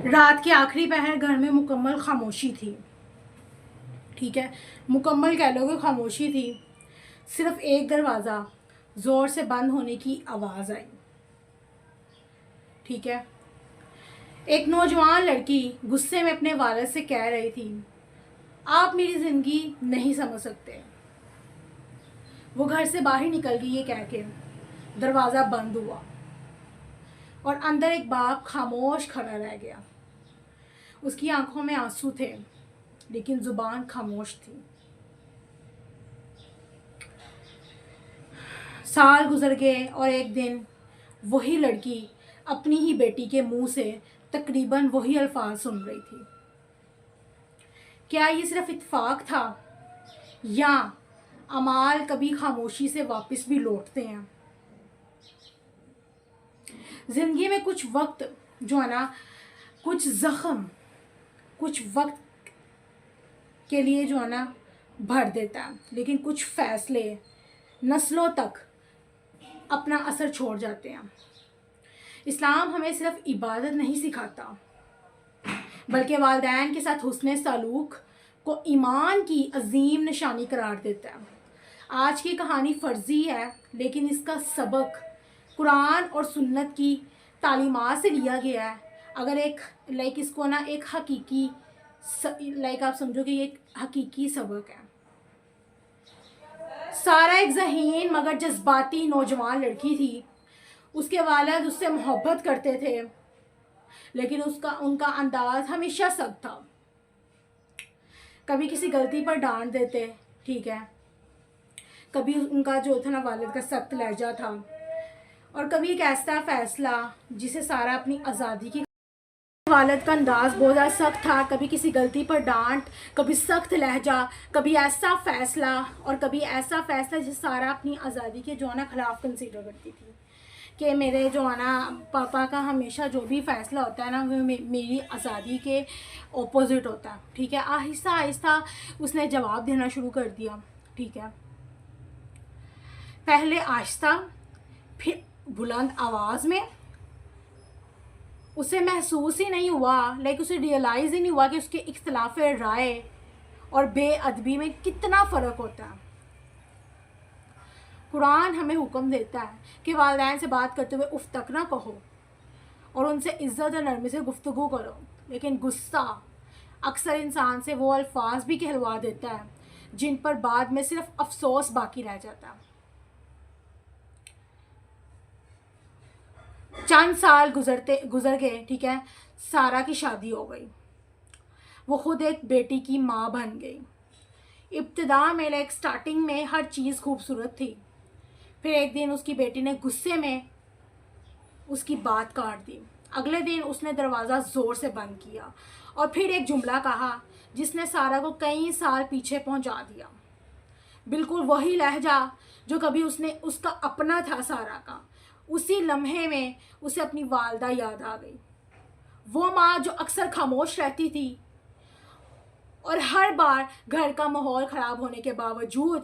رات کے آخری پہر گھر میں مکمل خاموشی تھی. ٹھیک ہے, مکمل کہہ لو کہ خاموشی تھی. صرف ایک دروازہ زور سے بند ہونے کی آواز آئی. ٹھیک ہے, ایک نوجوان لڑکی غصے میں اپنے والد سے کہہ رہی تھی, آپ میری زندگی نہیں سمجھ سکتے. وہ گھر سے باہر نکل گئی یہ کہہ کے. دروازہ بند ہوا اور اندر ایک باپ خاموش کھڑا رہ گیا. اس کی آنکھوں میں آنسو تھے لیکن زبان خاموش تھی. سال گزر گئے اور ایک دن وہی لڑکی اپنی ہی بیٹی کے منہ سے تقریباً وہی الفاظ سن رہی تھی. کیا یہ صرف اتفاق تھا یا اعمال کبھی خاموشی سے واپس بھی لوٹتے ہیں؟ زندگی میں کچھ وقت جو ہے نا, کچھ زخم کچھ وقت کے لیے جو ہے نا بھر دیتا ہے, لیکن کچھ فیصلے نسلوں تک اپنا اثر چھوڑ جاتے ہیں. اسلام ہمیں صرف عبادت نہیں سکھاتا بلکہ والدین کے ساتھ حسن سلوک کو ایمان کی عظیم نشانی قرار دیتا ہے. آج کی کہانی فرضی ہے لیکن اس کا سبق قرآن اور سنت کی تعلیمات سے لیا گیا ہے. اگر ایک اس کو نا ایک حقیقی آپ سمجھو کہ یہ ایک حقیقی سبق ہے. سارا ایک ذہین مگر جذباتی نوجوان لڑکی تھی. اس کے والد اس سے محبت کرتے تھے لیکن ان کا انداز ہمیشہ سخت تھا. کبھی کسی غلطی پر ڈانٹ دیتے, ٹھیک ہے, کبھی ان کا جو تھا نا والد کا سخت لہجہ تھا, اور کبھی ایک ایسا فیصلہ جسے سارا اپنی آزادی کی. والد کا انداز بہت زیادہ سخت تھا. کبھی کسی غلطی پر ڈانٹ, کبھی سخت لہجہ, کبھی ایسا فیصلہ اور کبھی ایسا فیصلہ جسے سارا اپنی آزادی کے جو ہے نا خلاف کنسیڈر کرتی تھی کہ میرے جو ہے نا پاپا کا ہمیشہ جو بھی فیصلہ ہوتا ہے نا وہ میری آزادی کے اپوزٹ ہوتا ہے. ٹھیک ہے, آہستہ آہستہ اس نے جواب دینا شروع کر دیا. ٹھیک ہے, پہلے آہستہ پھر بلند آواز میں. اسے محسوس ہی نہیں ہوا, اسے ریئلائز ہی نہیں ہوا کہ اس کے اختلاف رائے اور بے ادبی میں کتنا فرق ہوتا ہے. قرآن ہمیں حکم دیتا ہے کہ والدین سے بات کرتے ہوئے اف تک نہ کہو اور ان سے عزت اور نرمی سے گفتگو کرو, لیکن غصہ اکثر انسان سے وہ الفاظ بھی کہلوا دیتا ہے جن پر بعد میں صرف افسوس باقی رہ جاتا ہے. چند سال گزر گئے. ٹھیک ہے, سارا کی شادی ہو گئی. وہ خود ایک بیٹی کی ماں بن گئی. ابتدا میں سٹارٹنگ میں ہر چیز خوبصورت تھی. پھر ایک دن اس کی بیٹی نے غصے میں اس کی بات کاٹ دی. اگلے دن اس نے دروازہ زور سے بند کیا اور پھر ایک جملہ کہا جس نے سارا کو کئی سال پیچھے پہنچا دیا. بالکل وہی لہجہ جو کبھی اس کا اپنا تھا سارا کا. اسی لمحے میں اسے اپنی والدہ یاد آ گئی, وہ ماں جو اکثر خاموش رہتی تھی اور ہر بار گھر کا ماحول خراب ہونے کے باوجود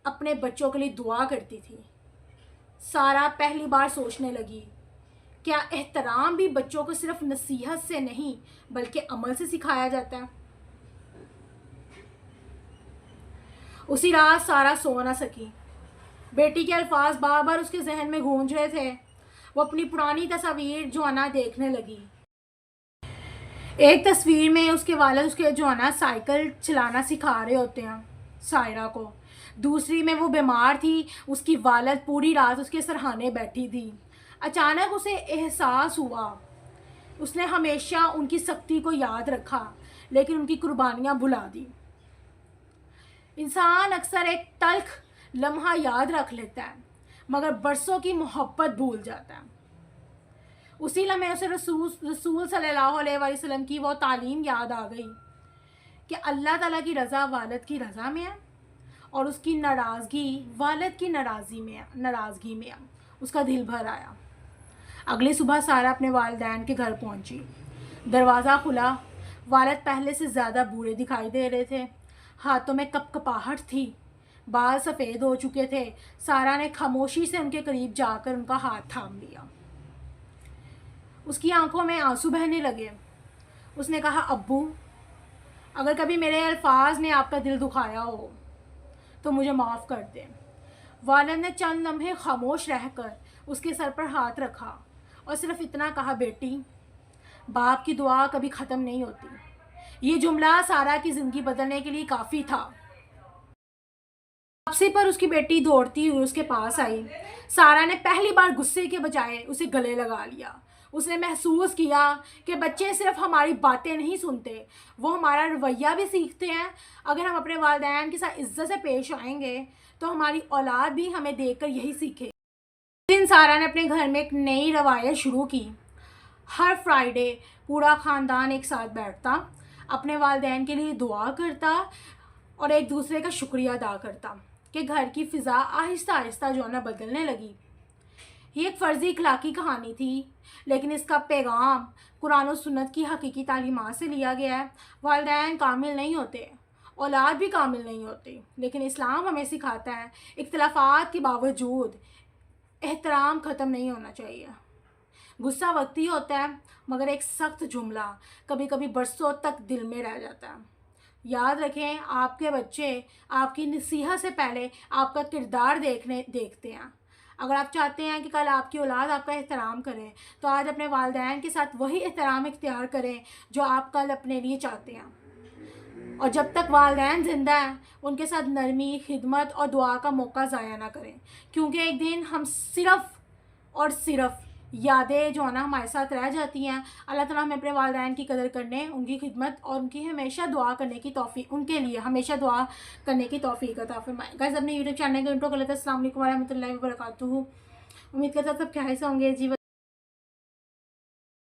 اپنے بچوں کے لیے دعا کرتی تھی. سارا پہلی بار سوچنے لگی, کیا احترام بھی بچوں کو صرف نصیحت سے نہیں بلکہ عمل سے سکھایا جاتا ہے؟ اسی رات سارا سو نہ سکی. بیٹی کے الفاظ بار بار اس کے ذہن میں گونج رہے تھے. وہ اپنی پرانی تصاویر جو ہے نا دیکھنے لگی. ایک تصویر میں اس کے والد اس کے جو ہے نا سائیکل چلانا سکھا رہے ہوتے ہیں سائرہ کو. دوسری میں وہ بیمار تھی, اس کی والد پوری رات اس کے سرہانے بیٹھی تھی. اچانک اسے احساس ہوا اس نے ہمیشہ ان کی سختی کو یاد رکھا لیکن ان کی قربانیاں بھلا دی. انسان اکثر ایک تلخ لمحہ یاد رکھ لیتا ہے مگر برسوں کی محبت بھول جاتا ہے. اسی لمحے اسے رسول صلی اللہ علیہ وسلم کی وہ تعلیم یاد آ گئی کہ اللہ تعالیٰ کی رضا والد کی رضا میں ہے اور اس کی ناراضگی والد کی ناراضگی میں ہے. اس کا دل بھر آیا. اگلی صبح سارا اپنے والدین کے گھر پہنچی. دروازہ کھلا. والد پہلے سے زیادہ بوڑھے دکھائی دے رہے تھے. ہاتھوں میں کپکپاہٹ تھی, بال سفید ہو چکے تھے. سارا نے خاموشی سے ان کے قریب جا کر ان کا ہاتھ تھام لیا. اس کی آنکھوں میں آنسو بہنے لگے. اس نے کہا ابو اگر کبھی میرے الفاظ نے آپ کا دل دکھایا ہو تو مجھے معاف کر دیں۔ والد نے چند لمحے خاموش رہ کر اس کے سر پر ہاتھ رکھا اور صرف اتنا کہا، بیٹی باپ کی دعا کبھی ختم نہیں ہوتی۔ یہ جملہ سارا کی زندگی بدلنے کے لیے کافی تھا۔ واپسی پر اس کی بیٹی دوڑتی ہوئی اس کے پاس آئی۔ سارا نے پہلی بار غصے کے بجائے اسے گلے لگا لیا۔ اس نے محسوس کیا کہ بچے صرف ہماری باتیں نہیں سنتے، وہ ہمارا رویہ بھی سیکھتے ہیں۔ اگر ہم اپنے والدین کے ساتھ عزت سے پیش آئیں گے تو ہماری اولاد بھی ہمیں دیکھ کر یہی سیکھے۔ اس دن سارا نے اپنے گھر میں ایک نئی روایت شروع کی۔ ہر فرائیڈے پورا خاندان ایک ساتھ بیٹھتا، اپنے والدین کے لیے دعا کرتا اور ایک دوسرے کا شکریہ ادا کرتا کہ گھر کی فضا آہستہ آہستہ جو ہے نا بدلنے لگی۔ یہ ایک فرضی اخلاقی کہانی تھی، لیکن اس کا پیغام قرآن و سنت کی حقیقی تعلیمات سے لیا گیا ہے۔ والدین کامل نہیں ہوتے، اولاد بھی کامل نہیں ہوتے، لیکن اسلام ہمیں سکھاتا ہے اختلافات کے باوجود احترام ختم نہیں ہونا چاہیے۔ غصہ وقتی ہوتا ہے، مگر ایک سخت جملہ کبھی کبھی برسوں تک دل میں رہ جاتا ہے۔ یاد رکھیں، آپ کے بچے آپ کی نصیحت سے پہلے آپ کا کردار دیکھتے ہیں۔ اگر آپ چاہتے ہیں کہ کل آپ کی اولاد آپ کا احترام کرے تو آج اپنے والدین کے ساتھ وہی احترام اختیار کریں جو آپ کل اپنے لیے چاہتے ہیں۔ اور جب تک والدین زندہ ہیں ان کے ساتھ نرمی، خدمت اور دعا کا موقع ضائع نہ کریں، کیونکہ ایک دن ہم صرف اور صرف یادیں جو ہے نا ہمارے ساتھ رہ جاتی ہیں۔ اللہ تعالیٰ ہمیں اپنے والدین کی قدر کرنے، ان کی خدمت اور ان کی ہمیشہ دعا کرنے کی توفیق، ان کے لیے ہمیشہ دعا کرنے کی توفیق عطا فرمائے۔ گائز اپنے یوٹیوب چینل کا انٹرو کر لیتے ہیں۔ السلام علیکم ورحمۃ اللہ وبرکاتہ۔ امید کرتا ہوں سب خیر سے ہوں گے جی۔